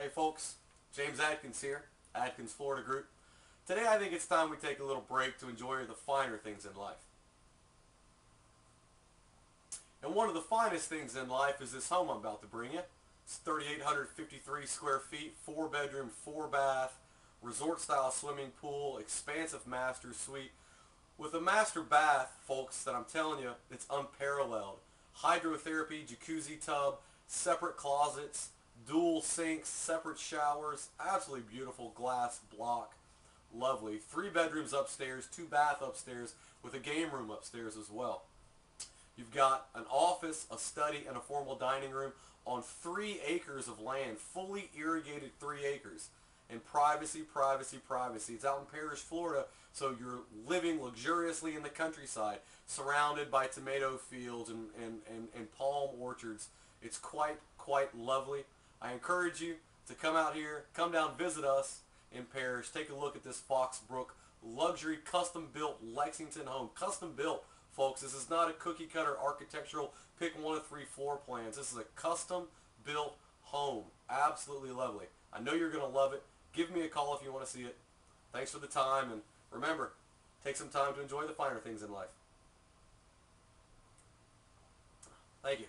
Hey folks, James Adkins here, Adkins Florida Group. Today I think it's time we take a little break to enjoy the finer things in life. And one of the finest things in life is this home I'm about to bring you. It's 3,853 square feet, 4-bedroom, 4-bath, resort-style swimming pool, expansive master suite. With a master bath, folks, that I'm telling you, it's unparalleled. Hydrotherapy, jacuzzi tub, separate closets, dual sinks, separate showers, absolutely beautiful glass block. Lovely. 3 bedrooms upstairs, 2 bath upstairs with a game room upstairs as well. You've got an office, a study, and a formal dining room on 3 acres of land, fully irrigated 3 acres. And privacy, privacy, privacy. It's out in Parrish, Florida, so you're living luxuriously in the countryside, surrounded by tomato fields and palm orchards. It's quite lovely. I encourage you to come out here, come down, visit us in Parrish, take a look at this Foxbrook luxury custom-built Lexington home. Custom-built, folks. This is not a cookie-cutter architectural pick one of 3 floor plans. This is a custom-built home. Absolutely lovely. I know you're going to love it. Give me a call if you want to see it. Thanks for the time, and remember, take some time to enjoy the finer things in life. Thank you.